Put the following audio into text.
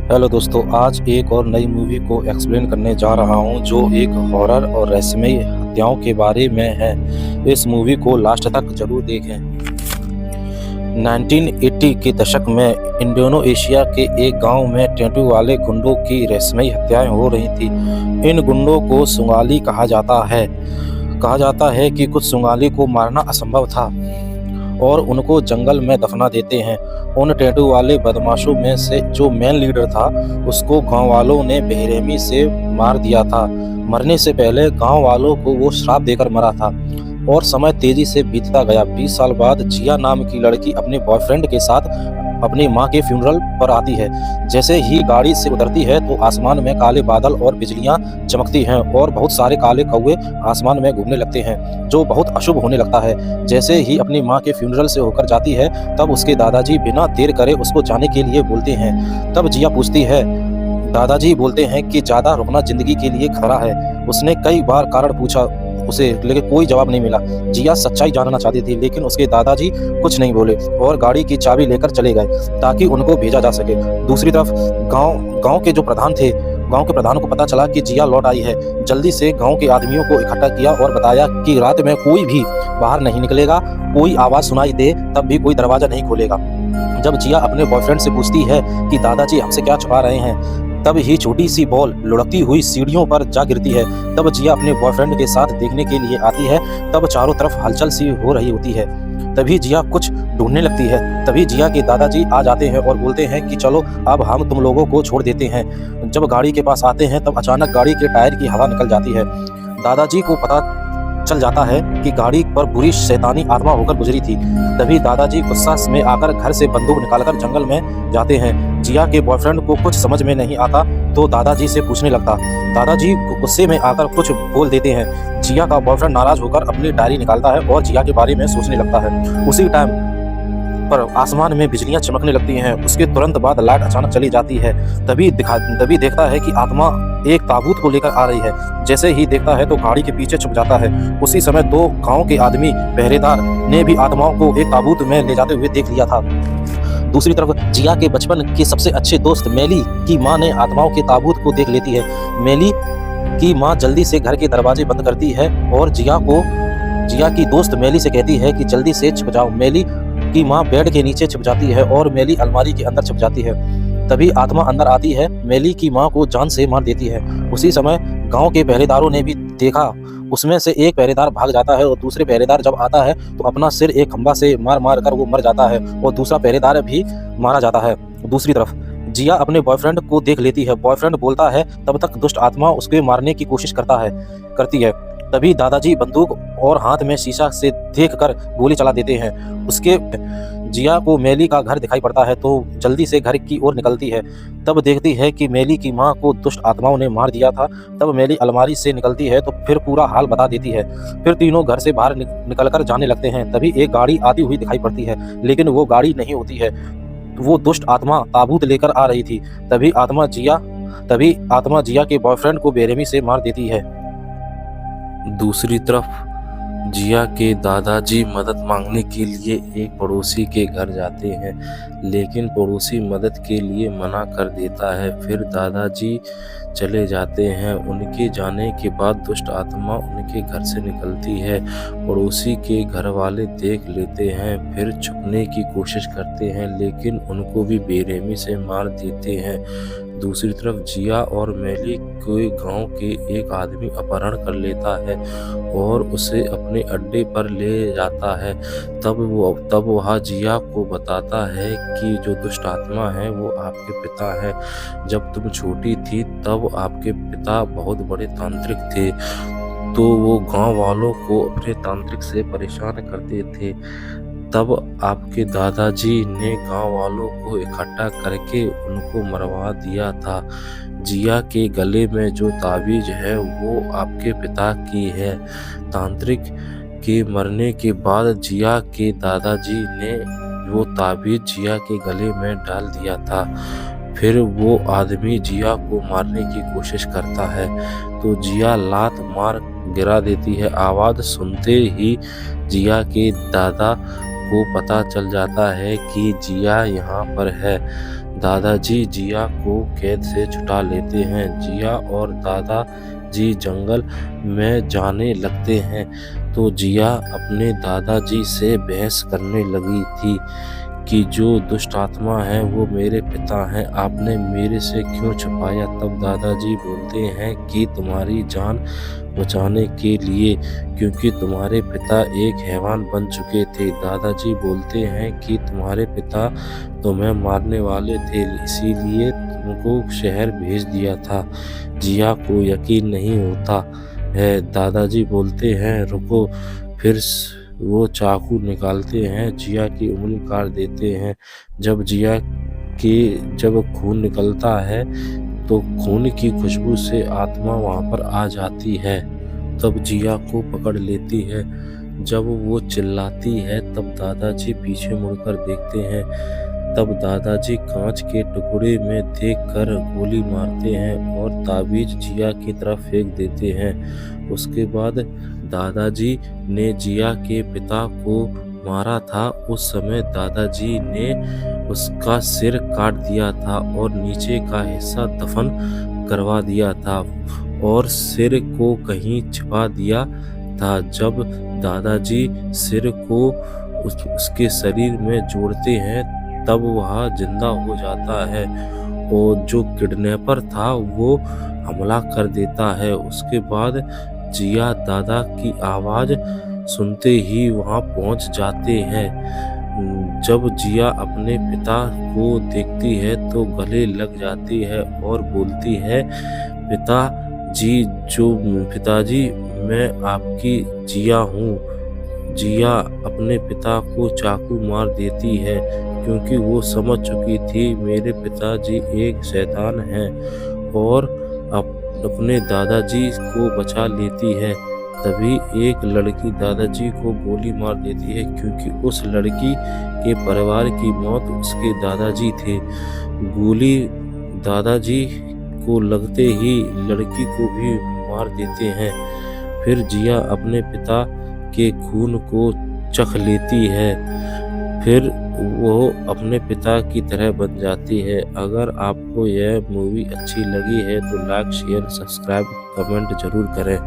Hello दोस्तों, आज एक और नई मूवी को एक्सप्लेन करने जा रहा हूं जो एक हॉरर और रहस्यमयी हत्याओं के बारे में है। इस मूवी को लास्ट तक जरूर देखें। 1980 के दशक में इंडोनेशिया के एक गांव में टैटू वाले गुंडों की रहस्यमयी हत्याएं हो रही थी। इन गुंडों को सुंगाली कहा जाता है। कहा जाता है कि कुछ सुंगाली को मारना असंभव था और उनको जंगल में दफना देते हैं। उन टैटू वाले बदमाशों में से जो मेन लीडर था उसको गांव वालों ने बेरहमी से मार दिया था। मरने से पहले गांव वालों को वो श्राप देकर मरा था और समय तेजी से बीतता गया। 20 साल बाद जिया नाम की लड़की अपने बॉयफ्रेंड के साथ अपनी मां के फ्यूनरल पर आती है। जैसे ही गाड़ी से उतरती है तो आसमान में काले बादल और बिजलियां चमकती हैं और बहुत सारे काले कौवे आसमान में घूमने लगते हैं जो बहुत अशुभ होने लगता है। जैसे ही अपनी मां के फ्यूनरल से होकर जाती है तब उसके दादाजी बिना देर करे उसको जाने के लिए बोलते हैं। तब जिया पूछती है, दादाजी बोलते हैं कि ज़्यादा रुकना जिंदगी के लिए खतरा है। उसने कई बार कारण पूछा उसे, लेकिन कोई जवाब नहीं मिला। जिया सच्चाई जानना चाहती थी लेकिन उसके दादाजी कुछ नहीं बोले और गाड़ी की चाबी लेकर चले गए ताकि उनको भेजा जा सके। दूसरी तरफ गांव के जो प्रधान थे, गांव के प्रधान को पता चला कि जिया लौट आई है। जल्दी से गांव के आदमियों को इकट्ठा किया और बताया कि रात में कोई भी बाहर नहीं निकलेगा, कोई आवाज सुनाई दे तब भी कोई दरवाजा नहीं खोलेगा। जब जिया अपने बॉयफ्रेंड से पूछती है कि दादाजी हमसे क्या छुपा रहे हैं, तब ही छोटी सी बॉल लुढ़कती हुई सीढ़ियों पर जा गिरती है। तब जिया अपने बॉयफ्रेंड के साथ देखने के लिए आती है। तब चारों तरफ हलचल सी हो रही होती है। तभी जिया कुछ ढूंढने लगती है। तभी जिया के दादाजी आ जाते हैं और बोलते हैं कि चलो अब हम तुम लोगों को छोड़ देते हैं। जब गाड़ी के पास आते हैं तब अचानक गाड़ी के टायर की हवा निकल जाती है। दादाजी को पता चल जाता है कि गाड़ी पर बुरी शैतानी आत्मा होकर गुजरी थी। तभी दादाजी गुस्सा में आकर घर से बंदूक निकालकर जंगल में जाते हैं। जिया के बॉयफ्रेंड को कुछ समझ में नहीं आता तो दादाजी से पूछने लगता। दादाजी गुस्से में आकर कुछ बोल देते हैं। जिया का बॉयफ्रेंड नाराज होकर अपनी डायरी निकालता है और जिया के बारे में सोचने लगता है। उसी टाइम पर आसमान में बिजलियां चमकने लगती हैं। उसके तुरंत बाद लाइट अचानक चली जाती है। तभी देखता है कि आत्मा एक ताबूत को लेकर आ रही है। जैसे ही देखता है तो गाड़ी के पीछे छुप जाता है। उसी समय दो गांव के आदमी पहरेदार ने भी आत्माओं को एक ताबूत में ले जाते हुए देख लिया था। दूसरी तरफ जिया के बचपन के सबसे अच्छे दोस्त मेली की मां ने आत्माओं के ताबूत को देख लेती है। मेली की मां जल्दी से घर के दरवाजे बंद करती है और जिया की दोस्त मेली से कहती है कि जल्दी से छुप जाओ। मेली की मां बेड के नीचे छुप जाती है और मेली अलमारी के अंदर छुप जाती है। तभी आत्मा अंदर आती है, मेली की मां को जान से मार देती है। उसी समय गांव के पहरेदारों ने भी देखा। उसमें से एक पहरेदार भाग जाता है और दूसरे पहरेदार जब आता है तो अपना सिर एक खंभा से मार कर वो मर जाता है और दूसरा पहरेदार भी मारा जाता है। दूसरी तरफ जिया अपने बॉयफ्रेंड को देख लेती है। बॉयफ्रेंड बोलता है तब तक दुष्ट आत्मा उसके मारने की कोशिश करती है। तभी दादाजी बंदूक और हाथ में शीशा से देखकर गोली चला देते हैं। उसके जिया को मेली का घर दिखाई पड़ता है तो जल्दी से घर की ओर निकलती है। तब देखती है कि मेली की मां को दुष्ट आत्माओं ने मार दिया था। तब मेली अलमारी से निकलती है तो फिर पूरा हाल बता देती है। फिर तीनों घर से बाहर निकलकर जाने लगते हैं। तभी एक गाड़ी आती हुई दिखाई पड़ती है लेकिन वो गाड़ी नहीं होती है, वो दुष्ट आत्मा ताबूत लेकर आ रही थी। तभी आत्मा जिया के बॉयफ्रेंड को बेरहमी से मार देती है। दूसरी तरफ जिया के दादाजी मदद मांगने के लिए एक पड़ोसी के घर जाते हैं लेकिन पड़ोसी मदद के लिए मना कर देता है। फिर दादाजी चले जाते हैं। उनके जाने के बाद दुष्ट आत्मा उनके घर से निकलती है। पड़ोसी के घर वाले देख लेते हैं, फिर छुपने की कोशिश करते हैं लेकिन उनको भी बेरहमी से मार देते हैं। दूसरी तरफ जिया और मेली को गांव के एक आदमी अपहरण कर लेता है और उसे अपने अड्डे पर ले जाता है। तब वह जिया को बताता है कि जो दुष्ट आत्मा है वो आपके पिता है। जब तुम छोटी थी तब आपके पिता बहुत बड़े तांत्रिक थे तो वो गांव वालों को अपने तांत्रिक से परेशान करते थे। तब आपके दादाजी ने गांव वालों को इकट्ठा करके उनको मरवा दिया था। जिया के गले में जो ताबीज है वो आपके पिता की है। तांत्रिक के मरने के बाद जिया के दादाजी ने वो ताबीज जिया के गले में डाल दिया था। फिर वो आदमी जिया को मारने की कोशिश करता है तो जिया लात मार गिरा देती है। आवाज़ सुनते ही जिया के दादा को पता चल जाता है कि जिया यहाँ पर है। दादाजी जिया को कैद से छुड़ा लेते हैं। जिया और दादाजी जंगल में जाने लगते हैं तो जिया अपने दादाजी से बहस करने लगी थी कि जो दुष्ट आत्मा है वो मेरे पिता हैं, आपने मेरे से क्यों छुपाया। तब दादाजी बोलते हैं कि तुम्हारी जान बचाने के लिए, क्योंकि तुम्हारे पिता एक हैवान बन चुके थे। दादाजी बोलते हैं कि तुम्हारे पिता तुम्हें मारने वाले थे, इसीलिए तुमको शहर भेज दिया था। जिया को यकीन नहीं होता है। दादाजी बोलते हैं रुको, फिर वो चाकू निकालते हैं, जिया की उंगली काट देते हैं। जब खून निकलता है तो खून की खुशबू से आत्मा वहाँ पर आ जाती है, तब जिया को पकड़ लेती है। जब वो चिल्लाती है तब दादाजी पीछे मुड़कर देखते हैं। तब दादाजी कांच के टुकड़े में देखकर गोली मारते हैं और ताबीज जिया की तरफ फेंक देते हैं। उसके बाद दादाजी ने जिया के पिता को मारा था। उस समय दादाजी ने उसका सिर काट दिया था और नीचे का हिस्सा दफन करवा दिया था और सिर को कहीं छिपा दिया था। जब दादाजी सिर को उसके शरीर में जोड़ते हैं तब वह जिंदा हो जाता है और जो किडनैपर था वो हमला कर देता है। उसके बाद जिया दादा की आवाज़ सुनते ही वहाँ पहुँच जाते हैं। जब जिया अपने पिता को देखती है तो गले लग जाती है और बोलती है, पिताजी मैं आपकी जिया हूँ। जिया अपने पिता को चाकू मार देती है क्योंकि वो समझ चुकी थी मेरे पिताजी एक शैतान हैं, और अपने दादाजी को बचा लेती है। तभी एक लड़की दादाजी को गोली मार देती है क्योंकि उस लड़की के परिवार की मौत उसके दादाजी थे। गोली दादाजी को लगते ही लड़की को भी मार देते हैं। फिर जिया अपने पिता के खून को चख लेती है, फिर वो अपने पिता की तरह बन जाती है। अगर आपको यह मूवी अच्छी लगी है तो लाइक, शेयर, सब्सक्राइब, कमेंट जरूर करें।